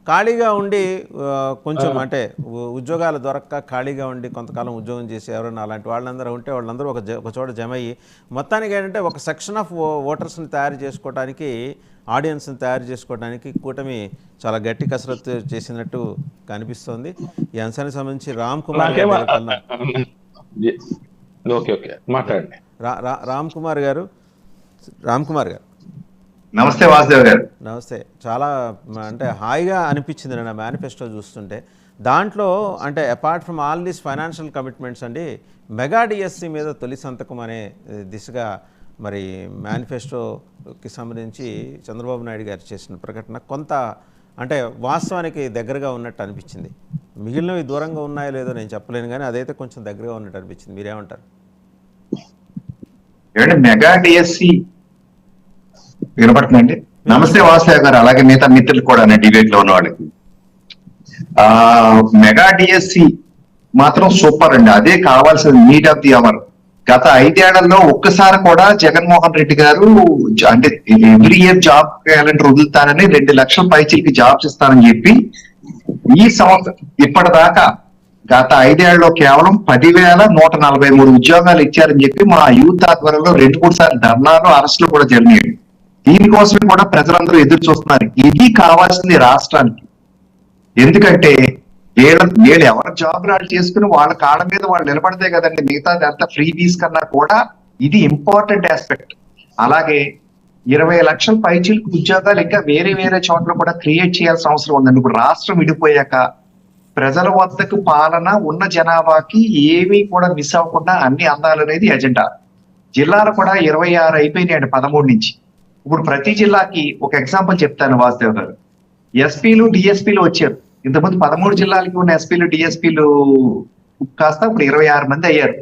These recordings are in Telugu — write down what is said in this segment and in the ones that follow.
ఖాళీగా ఉండి కొంచెం అంటే ఉద్యోగాలు దొరక్క ఖాళీగా ఉండి కొంతకాలం ఉద్యోగం చేసి ఎవరైనా అలాంటి వాళ్ళందరూ ఉంటే వాళ్ళందరూ ఒక చోట జమ అయ్యి మొత్తానికి ఏంటంటే ఒక సెక్షన్ ఆఫ్ ఓటర్స్ని తయారు చేసుకోవడానికి, ఆడియన్స్ని తయారు చేసుకోవడానికి కూటమి చాలా గట్టి కసరత్తు చేసినట్టు కనిపిస్తోంది. ఈ అంశానికి సంబంధించి రామ్ కుమార్ గారు రామ్ కుమార్ గారు నమస్తే వాసుదేవ్ గారు. నమస్తే. చాలా అంటే హాయిగా అనిపించింది నా మేనిఫెస్టో చూస్తుంటే. దాంట్లో అంటే apart from all these financial commitments అండి, మెగా డిఎస్సి మీద తొలి సంతకం అనే దిశగా మరి మేనిఫెస్టోకి సంబంధించి చంద్రబాబు నాయుడు గారు చేసిన ప్రకటన కొంత అంటే వాస్తవానికి దగ్గరగా ఉన్నట్టు అనిపించింది. మిగిలినవి దూరంగా ఉన్నాయో లేదో నేను చెప్పలేను, కానీ అదైతే కొంచెం దగ్గరగా ఉన్నట్టు అనిపించింది. మీరేమంటారు? మెగా డిఎస్సి వినపడుతుందండి. నమస్తే వాసుదేవ్ గారు, అలాగే మిగతా మిత్రులు కూడా డిబేట్ లో ఉన్న వాళ్ళకి. మెగా డిఎస్సి మాత్రం సూపర్ అండి, అదే కావాల్సిన నీడ్ ఆఫ్ ది అవర్. గత 5 ఏళ్లలో ఒక్కసారి కూడా జగన్మోహన్ రెడ్డి గారు అంటే ఎవ్రీ ఇయర్ జాబ్ క్యాలెండర్ వదులుతానని 2 లక్షల పైచీలకి జాబ్స్ ఇస్తానని చెప్పి ఈ సంవత్సరం ఇప్పటిదాకా గత 5 ఏళ్లలో కేవలం 10,143 ఉద్యోగాలు ఇచ్చారని చెప్పి మా యూత్ ఆధ్వర్యంలో 2-3 సార్లు ధర్నాలు, అరెస్టులు కూడా జరిగాయి. దీనికోసమే కూడా ప్రజలందరూ ఎదురు చూస్తున్నారు. ఇది కావాల్సింది రాష్ట్రానికి. ఎందుకంటే వీళ్ళు ఎవరు జాబ్ రాళ్ళు చేసుకుని వాళ్ళ కాళ్ళ మీద వాళ్ళు నిలబడితే కదండి మిగతాది అంతా ఫ్రీ బీస్ కన్నా కూడా ఇది ఇంపార్టెంట్ ఆస్పెక్ట్. అలాగే 20 లక్షల పైచీలకు ఉద్యోగాలు ఇంకా వేరే వేరే చోట్ల కూడా క్రియేట్ చేయాల్సిన అవసరం ఉందండి. ఇప్పుడు రాష్ట్రం విడిపోయాక ప్రజల వద్దకు పాలన ఉన్న జనాభాకి ఏమీ కూడా మిస్ అవ్వకుండా అన్ని అందాలనేది ఎజెండా. జిల్లాలు కూడా 26 అయిపోయినాయండి 13 నుంచి. ఇప్పుడు ప్రతి జిల్లాకి ఒక ఎగ్జాంపుల్ చెప్తాను వాసుదేవ్ గారు. ఎస్పీలు, డిఎస్పీలు వచ్చారు. ఇంతకుముందు 13 జిల్లాలకి ఉన్న ఎస్పీలు, డిఎస్పీలు కాస్త ఇప్పుడు 26 మంది అయ్యారు.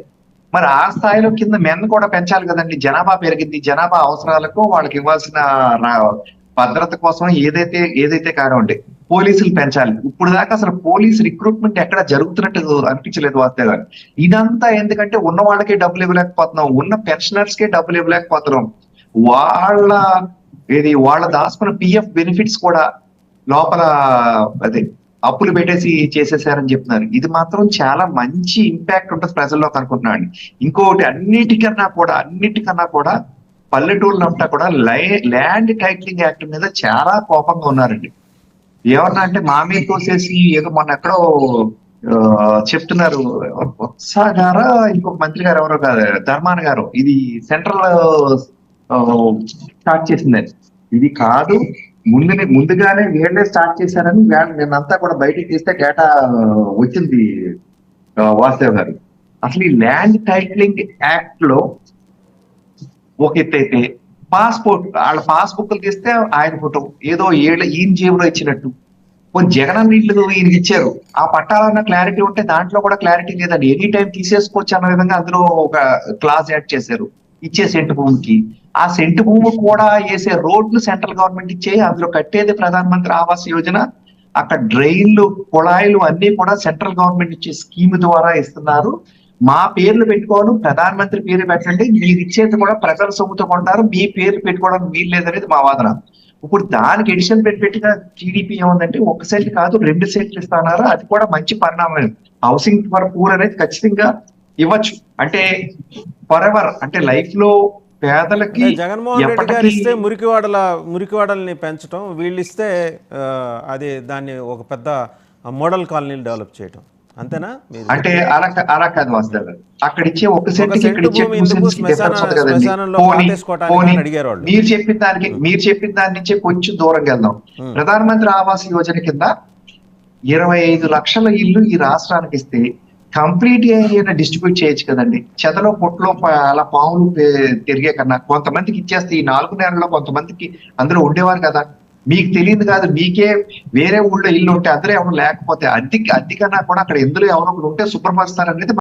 మరి ఆ స్థాయిలో కింద మెన్ కూడా పెంచాలి కదండి. జనాభా పెరిగింది, జనాభా అవసరాలకు వాళ్ళకి ఇవ్వాల్సిన భద్రత కోసం ఏదైతే కానివ్వండి పోలీసులు పెంచాలి. ఇప్పుడు దాకా అసలు పోలీస్ రిక్రూట్మెంట్ ఎక్కడ జరుగుతున్నట్టు అనిపించలేదు వాస్తవ. ఇదంతా ఎందుకంటే ఉన్న వాళ్ళకే డబ్బులు ఇవ్వలేకపోతున్నాం, ఉన్న పెన్షనర్స్ కే డబ్బులు ఇవ్వలేకపోతున్నాం. వాళ్ళ దాచుకున్న పిఎఫ్ బెనిఫిట్స్ కూడా లోపల అప్పులు పెట్టేసి చేసేసారని చెప్తున్నారు. ఇది మాత్రం చాలా మంచి ఇంపాక్ట్ ఉంటుంది ప్రజల్లో అనుకుంటున్నాను. ఇంకొకటి అన్నిటికన్నా కూడా పల్లెటూళ్ళంతా కూడా ల్యాండ్ టైటిలింగ్ యాక్ట్ మీద చాలా కోపంగా ఉన్నారండి. ఏమన్నా అంటే మా మీద తోసేసి ఏదో మొన్న ఎక్కడో చెప్తున్నారు, వత్స గారా ఇంకొక మంత్రి గారు ఎవరో కాదు, ధర్మాన గారు, ఇది సెంట్రల్ స్టార్ట్ చేసిందని. ఇది కాదు, ముందుగానే వీళ్ళే స్టార్ట్ చేశారని నేనంతా కూడా బయటికి తీస్తే డేటా వచ్చింది వాసుదేవ్ గారు. అసలు ఈ ల్యాండ్ టైటిలింగ్ యాక్ట్ లో ఒక ఎత్తైతే పాస్పోర్ట్ వాళ్ళ పాస్బుక్లు తీస్తే ఆయన ఫోటో ఏదో ఈయన జేబులో ఇచ్చినట్టు, కొన్ని జగన్ నీళ్లు ఈయనకి ఇచ్చారు, ఆ పట్టాలన్న క్లారిటీ ఉంటే దాంట్లో కూడా క్లారిటీ లేదండి. ఎనీ టైం తీసేసుకోవచ్చు అన్న విధంగా అందులో ఒక క్లాస్ యాడ్ చేశారు. ఇచ్చే సెంటు భూమికి, ఆ సెంటు భూమి కూడా వేసే రోడ్లు సెంట్రల్ గవర్నమెంట్ ఇచ్చే, అందులో కట్టేది ప్రధానమంత్రి ఆవాస్ యోజన, అక్కడ డ్రైన్లు, కుళాయిలు అన్ని కూడా సెంట్రల్ గవర్నమెంట్ ఇచ్చే స్కీమ్ ద్వారా ఇస్తున్నారు. మా పేర్లు పెట్టుకోవడం, ప్రధానమంత్రి పేరు పెట్టండి, మీరు ఇచ్చేది కూడా ప్రజల సొమ్ముతో కొంటారు, మీ పేర్లు పెట్టుకోవడానికి వీలు లేదనేది మా వాదన. ఇప్పుడు దానికి ఎడిషన్ పెట్టిన టీడీపీ ఏముందంటే 1 సెంట్ కాదు 2 సెంట్లు ఇస్తున్నారు. అది కూడా మంచి పరిణామం. హౌసింగ్ ఫర్ పూర్ అనేది ఖచ్చితంగా ఇవ్వచ్చు. అంటే ఫర్ ఎవర్, అంటే లైఫ్ లో పేదలకి జగన్మోహన్ రెడ్డి గారు ఇస్తే మురికివాడల్ని పెంచడం, వీళ్ళు ఇస్తే దాన్ని ఒక పెద్ద మోడల్ కాలనీలు డెవలప్ చేయడం, అంతేనా? అంటే అలా కాదు వాస్తవ. అక్కడ ఇచ్చే 1 సెంట్కి ఇక్కడ ఇచ్చే 2 సెంట్స్కి డిఫరెన్స్ ఉంది కదండి. మీరు చెప్పిన దాని నుంచే కొంచెం దూరంగా వెళ్దాం. ప్రధానమంత్రి ఆవాస్ యోజన కింద 25 లక్షల ఇల్లు ఈ రాష్ట్రానికి ఇస్తే కంప్లీట్ ఏరియా డిస్ట్రిబ్యూట్ చేయొచ్చు కదండి. చెదలో పొట్లో అలా పాములు తిరిగే కన్నా కొంతమందికి ఇచ్చేస్తే ఈ 4 నెలల్లో కొంతమందికి అందులో ఉండేవారు కదా. మీకు తెలియదు కాదు, మీకే వేరే ఊళ్ళో ఇల్లు ఉంటే అందులో ఎవరు లేకపోతే అద్దె కన్నా కూడా అక్కడ ఎందులో ఎవరో ఒకరు ఉంటే శుభ్రపరుస్తారు అనేది